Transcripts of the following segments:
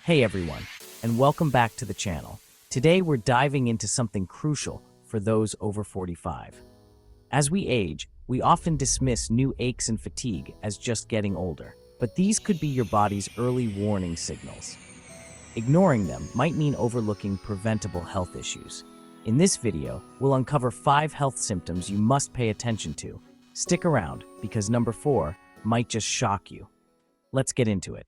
Hey everyone, and welcome back to the channel. Today we're diving into something crucial for those over 45. As we age, we often dismiss new aches and fatigue as just getting older, but these could be your body's early warning signals. Ignoring them might mean overlooking preventable health issues. In this video, we'll uncover 5 health symptoms you must pay attention to. Stick around, because number 4 might just shock you. Let's get into it.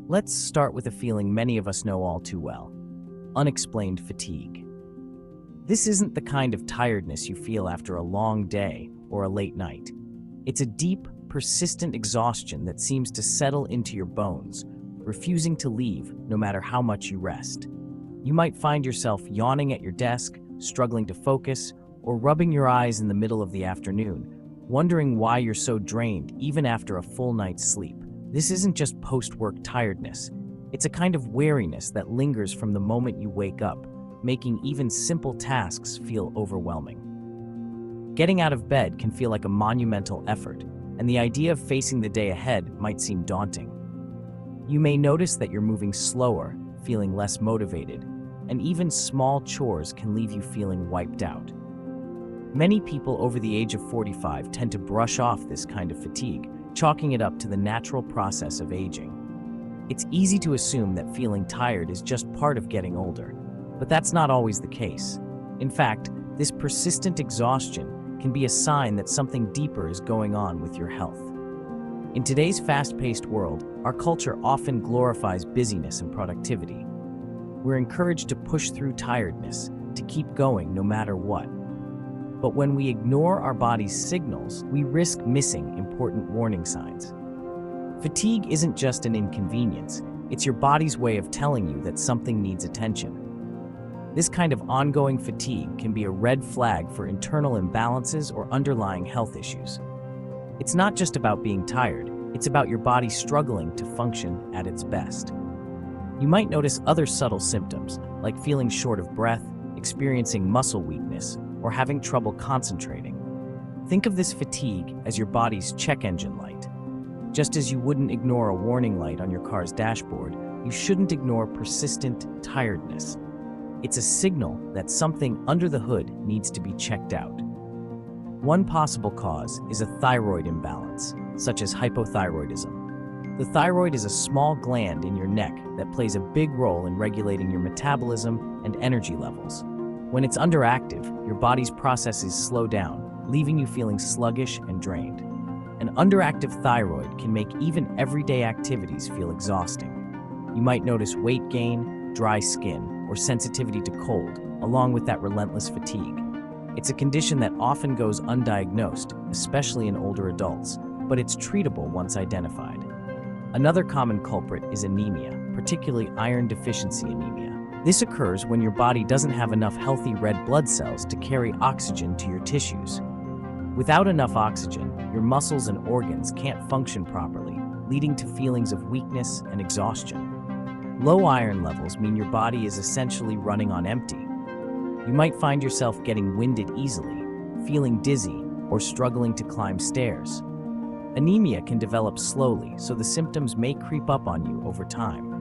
Let's start with a feeling many of us know all too well: unexplained fatigue. This isn't the kind of tiredness you feel after a long day or a late night. It's a deep, persistent exhaustion that seems to settle into your bones, refusing to leave no matter how much you rest. You might find yourself yawning at your desk, struggling to focus, or rubbing your eyes in the middle of the afternoon, wondering why you're so drained even after a full night's sleep. This isn't just post-work tiredness. It's a kind of weariness that lingers from the moment you wake up, making even simple tasks feel overwhelming. Getting out of bed can feel like a monumental effort, and the idea of facing the day ahead might seem daunting. You may notice that you're moving slower, feeling less motivated, and even small chores can leave you feeling wiped out. Many people over the age of 45 tend to brush off this kind of fatigue, chalking it up to the natural process of aging. It's easy to assume that feeling tired is just part of getting older, but that's not always the case. In fact, this persistent exhaustion can be a sign that something deeper is going on with your health. In today's fast-paced world, our culture often glorifies busyness and productivity. We're encouraged to push through tiredness, to keep going no matter what. But when we ignore our body's signals, we risk missing important warning signs. Fatigue isn't just an inconvenience, it's your body's way of telling you that something needs attention. This kind of ongoing fatigue can be a red flag for internal imbalances or underlying health issues. It's not just about being tired, it's about your body struggling to function at its best. You might notice other subtle symptoms, like feeling short of breath, experiencing muscle weakness, or having trouble concentrating. Think of this fatigue as your body's check engine light. Just as you wouldn't ignore a warning light on your car's dashboard, you shouldn't ignore persistent tiredness. It's a signal that something under the hood needs to be checked out. One possible cause is a thyroid imbalance, such as hypothyroidism. The thyroid is a small gland in your neck that plays a big role in regulating your metabolism and energy levels. When it's underactive, your body's processes slow down, leaving you feeling sluggish and drained. An underactive thyroid can make even everyday activities feel exhausting. You might notice weight gain, dry skin, or sensitivity to cold, along with that relentless fatigue. It's a condition that often goes undiagnosed, especially in older adults, but it's treatable once identified. Another common culprit is anemia, particularly iron deficiency anemia. This occurs when your body doesn't have enough healthy red blood cells to carry oxygen to your tissues. Without enough oxygen, your muscles and organs can't function properly, leading to feelings of weakness and exhaustion. Low iron levels mean your body is essentially running on empty. You might find yourself getting winded easily, feeling dizzy, or struggling to climb stairs. Anemia can develop slowly, so the symptoms may creep up on you over time.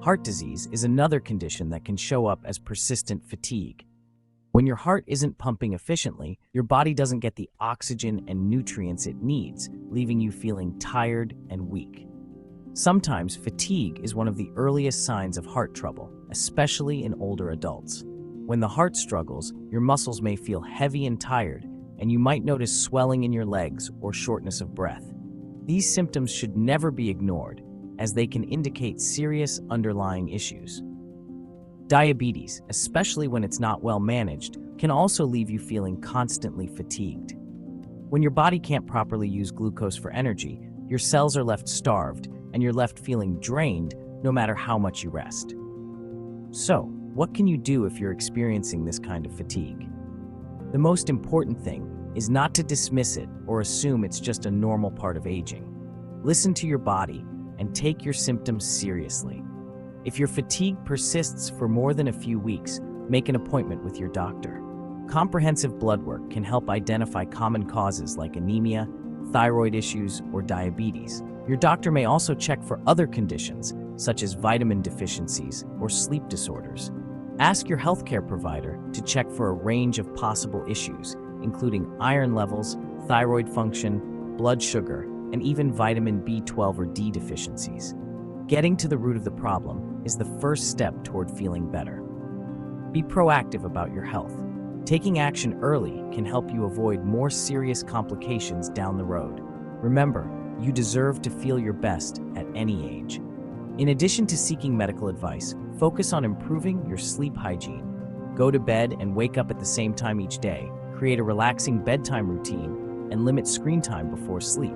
Heart disease is another condition that can show up as persistent fatigue. When your heart isn't pumping efficiently, your body doesn't get the oxygen and nutrients it needs, leaving you feeling tired and weak. Sometimes fatigue is one of the earliest signs of heart trouble, especially in older adults. When the heart struggles, your muscles may feel heavy and tired, and you might notice swelling in your legs or shortness of breath. These symptoms should never be ignored, as they can indicate serious underlying issues. Diabetes, especially when it's not well managed, can also leave you feeling constantly fatigued. When your body can't properly use glucose for energy, your cells are left starved, and you're left feeling drained no matter how much you rest. So, what can you do if you're experiencing this kind of fatigue? The most important thing is not to dismiss it or assume it's just a normal part of aging. Listen to your body and take your symptoms seriously. If your fatigue persists for more than a few weeks, make an appointment with your doctor. Comprehensive blood work can help identify common causes like anemia, thyroid issues, or diabetes. Your doctor may also check for other conditions, such as vitamin deficiencies or sleep disorders. Ask your healthcare provider to check for a range of possible issues, including iron levels, thyroid function, blood sugar, and even vitamin B12 or D deficiencies. Getting to the root of the problem is the first step toward feeling better. Be proactive about your health. Taking action early can help you avoid more serious complications down the road. Remember, you deserve to feel your best at any age. In addition to seeking medical advice, focus on improving your sleep hygiene. Go to bed and wake up at the same time each day. Create a relaxing bedtime routine and limit screen time before sleep.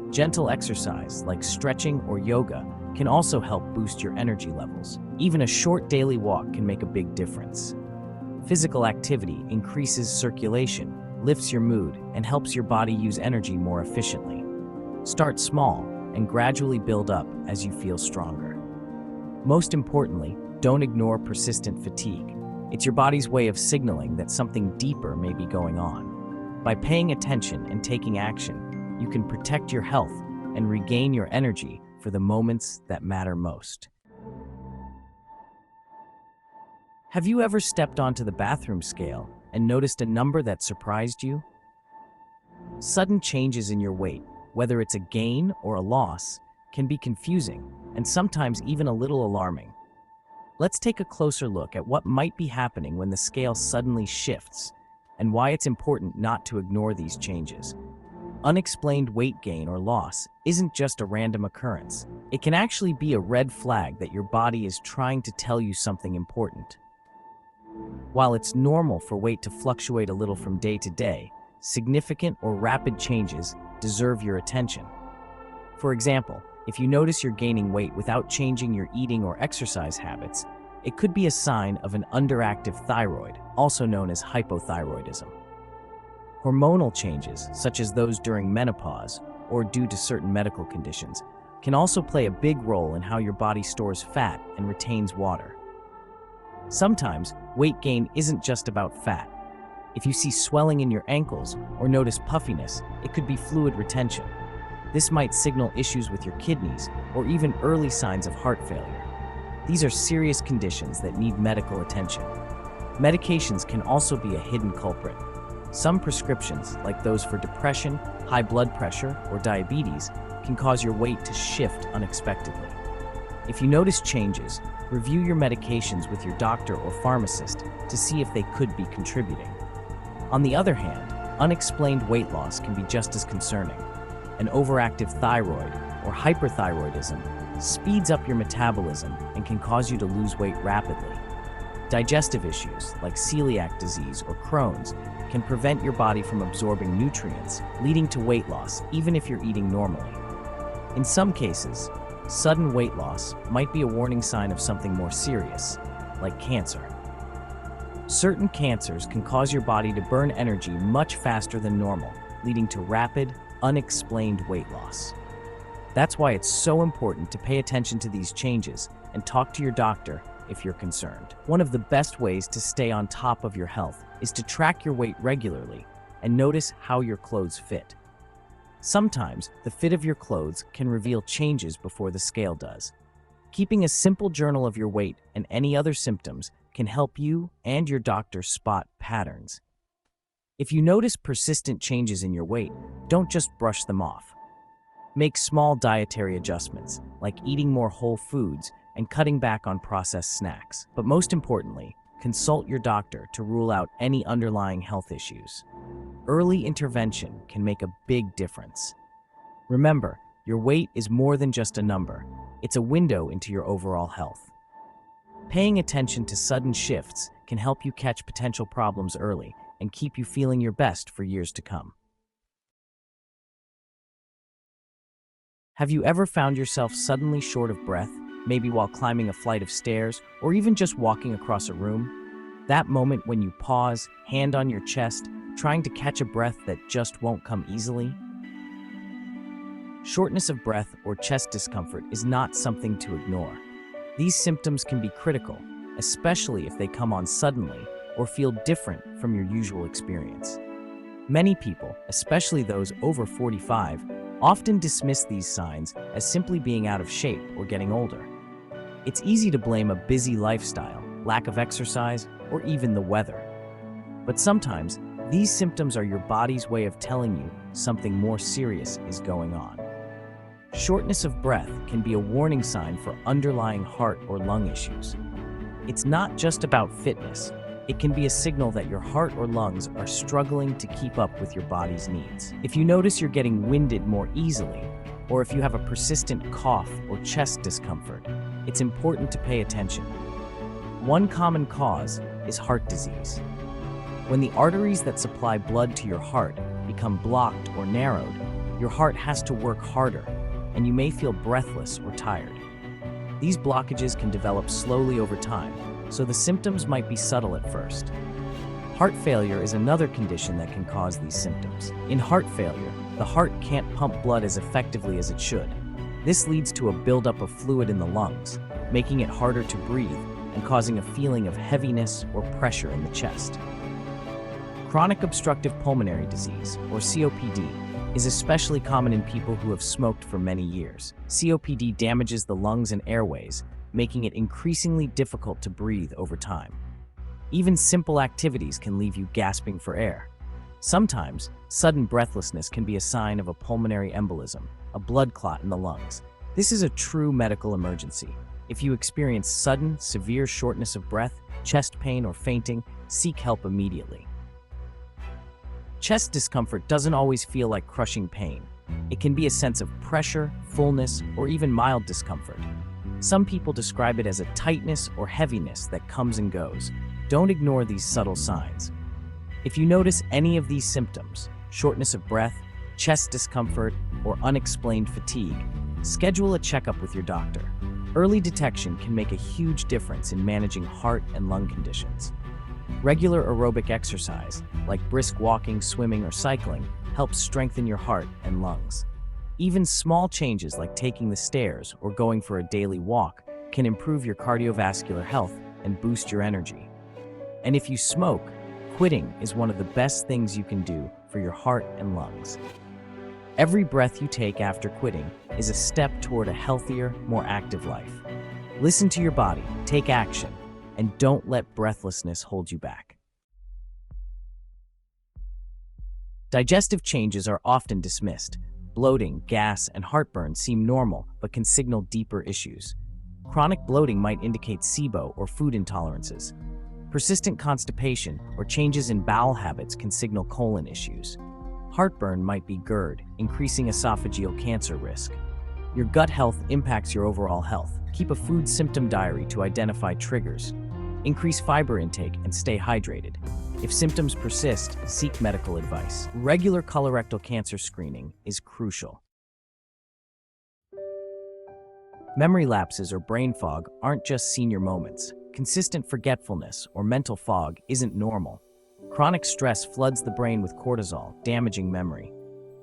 Gentle exercise like stretching or yoga can also help boost your energy levels. Even a short daily walk can make a big difference. Physical activity increases circulation, lifts your mood, and helps your body use energy more efficiently. Start small and gradually build up as you feel stronger. Most importantly, don't ignore persistent fatigue. It's your body's way of signaling that something deeper may be going on. By paying attention and taking action, you can protect your health and regain your energy for the moments that matter most. Have you ever stepped onto the bathroom scale and noticed a number that surprised you? Sudden changes in your weight, whether it's a gain or a loss, can be confusing and sometimes even a little alarming. Let's take a closer look at what might be happening when the scale suddenly shifts and why it's important not to ignore these changes. Unexplained weight gain or loss isn't just a random occurrence. It can actually be a red flag that your body is trying to tell you something important. While it's normal for weight to fluctuate a little from day to day, significant or rapid changes deserve your attention. For example, if you notice you're gaining weight without changing your eating or exercise habits, it could be a sign of an underactive thyroid, also known as hypothyroidism. Hormonal changes, such as those during menopause or due to certain medical conditions, can also play a big role in how your body stores fat and retains water. Sometimes, weight gain isn't just about fat. If you see swelling in your ankles or notice puffiness, it could be fluid retention. This might signal issues with your kidneys or even early signs of heart failure. These are serious conditions that need medical attention. Medications can also be a hidden culprit. Some prescriptions, like those for depression, high blood pressure, or diabetes, can cause your weight to shift unexpectedly. If you notice changes, review your medications with your doctor or pharmacist to see if they could be contributing. On the other hand, unexplained weight loss can be just as concerning. An overactive thyroid, or hyperthyroidism, speeds up your metabolism and can cause you to lose weight rapidly. Digestive issues, like celiac disease or Crohn's, can prevent your body from absorbing nutrients, leading to weight loss even if you're eating normally. In some cases, sudden weight loss might be a warning sign of something more serious, like cancer. Certain cancers can cause your body to burn energy much faster than normal, leading to rapid, unexplained weight loss. That's why it's so important to pay attention to these changes and talk to your doctor if you're concerned. One of the best ways to stay on top of your health is to track your weight regularly and notice how your clothes fit. Sometimes, the fit of your clothes can reveal changes before the scale does. Keeping a simple journal of your weight and any other symptoms can help you and your doctor spot patterns. If you notice persistent changes in your weight, don't just brush them off. Make small dietary adjustments, like eating more whole foods and cutting back on processed snacks. But most importantly, consult your doctor to rule out any underlying health issues. Early intervention can make a big difference. Remember, your weight is more than just a number. It's a window into your overall health. Paying attention to sudden shifts can help you catch potential problems early and keep you feeling your best for years to come. Have you ever found yourself suddenly short of breath, maybe while climbing a flight of stairs or even just walking across a room? That moment when you pause, hand on your chest, trying to catch a breath that just won't come easily? Shortness of breath or chest discomfort is not something to ignore. These symptoms can be critical, especially if they come on suddenly or feel different from your usual experience. Many people, especially those over 45, often dismiss these signs as simply being out of shape or getting older. It's easy to blame a busy lifestyle, lack of exercise, or even the weather. But sometimes, these symptoms are your body's way of telling you something more serious is going on. Shortness of breath can be a warning sign for underlying heart or lung issues. It's not just about fitness. It can be a signal that your heart or lungs are struggling to keep up with your body's needs. If you notice you're getting winded more easily, or if you have a persistent cough or chest discomfort, it's important to pay attention. One common cause is heart disease. When the arteries that supply blood to your heart become blocked or narrowed, your heart has to work harder, and you may feel breathless or tired. These blockages can develop slowly over time, so the symptoms might be subtle at first. Heart failure is another condition that can cause these symptoms. In heart failure, the heart can't pump blood as effectively as it should. This leads to a buildup of fluid in the lungs, making it harder to breathe and causing a feeling of heaviness or pressure in the chest. Chronic obstructive pulmonary disease, or COPD, is especially common in people who have smoked for many years. COPD damages the lungs and airways, making it increasingly difficult to breathe over time. Even simple activities can leave you gasping for air. Sometimes, sudden breathlessness can be a sign of a pulmonary embolism, a blood clot in the lungs. This is a true medical emergency. If you experience sudden, severe shortness of breath, chest pain, or fainting, seek help immediately. Chest discomfort doesn't always feel like crushing pain. It can be a sense of pressure, fullness, or even mild discomfort. Some people describe it as a tightness or heaviness that comes and goes. Don't ignore these subtle signs. If you notice any of these symptoms, shortness of breath, chest discomfort, or unexplained fatigue, schedule a checkup with your doctor. Early detection can make a huge difference in managing heart and lung conditions. Regular aerobic exercise, like brisk walking, swimming, or cycling, helps strengthen your heart and lungs. Even small changes like taking the stairs or going for a daily walk can improve your cardiovascular health and boost your energy. And if you smoke, quitting is one of the best things you can do for your heart and lungs. Every breath you take after quitting is a step toward a healthier, more active life. Listen to your body, take action, and don't let breathlessness hold you back. Digestive changes are often dismissed. Bloating, gas, and heartburn seem normal but can signal deeper issues. Chronic bloating might indicate SIBO or food intolerances. Persistent constipation or changes in bowel habits can signal colon issues. Heartburn might be GERD, increasing esophageal cancer risk. Your gut health impacts your overall health. Keep a food symptom diary to identify triggers. Increase fiber intake and stay hydrated. If symptoms persist, seek medical advice. Regular colorectal cancer screening is crucial. Memory lapses or brain fog aren't just senior moments. Consistent forgetfulness or mental fog isn't normal. Chronic stress floods the brain with cortisol, damaging memory.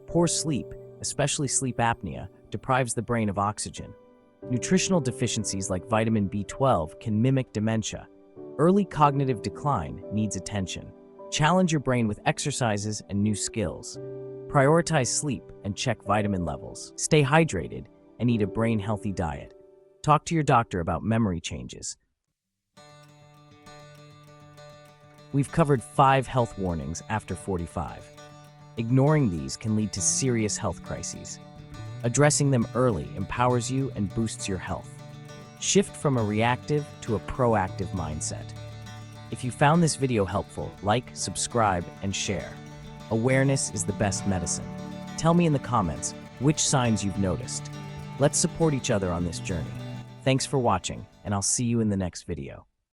Poor sleep, especially sleep apnea, deprives the brain of oxygen. Nutritional deficiencies like vitamin B12 can mimic dementia. Early cognitive decline needs attention. Challenge your brain with exercises and new skills. Prioritize sleep and check vitamin levels. Stay hydrated and eat a brain-healthy diet. Talk to your doctor about memory changes. We've covered 5 health warnings after 45. Ignoring these can lead to serious health crises. Addressing them early empowers you and boosts your health. Shift from a reactive to a proactive mindset. If you found this video helpful, like, subscribe, and share. Awareness is the best medicine. Tell me in the comments which signs you've noticed. Let's support each other on this journey. Thanks for watching, and I'll see you in the next video.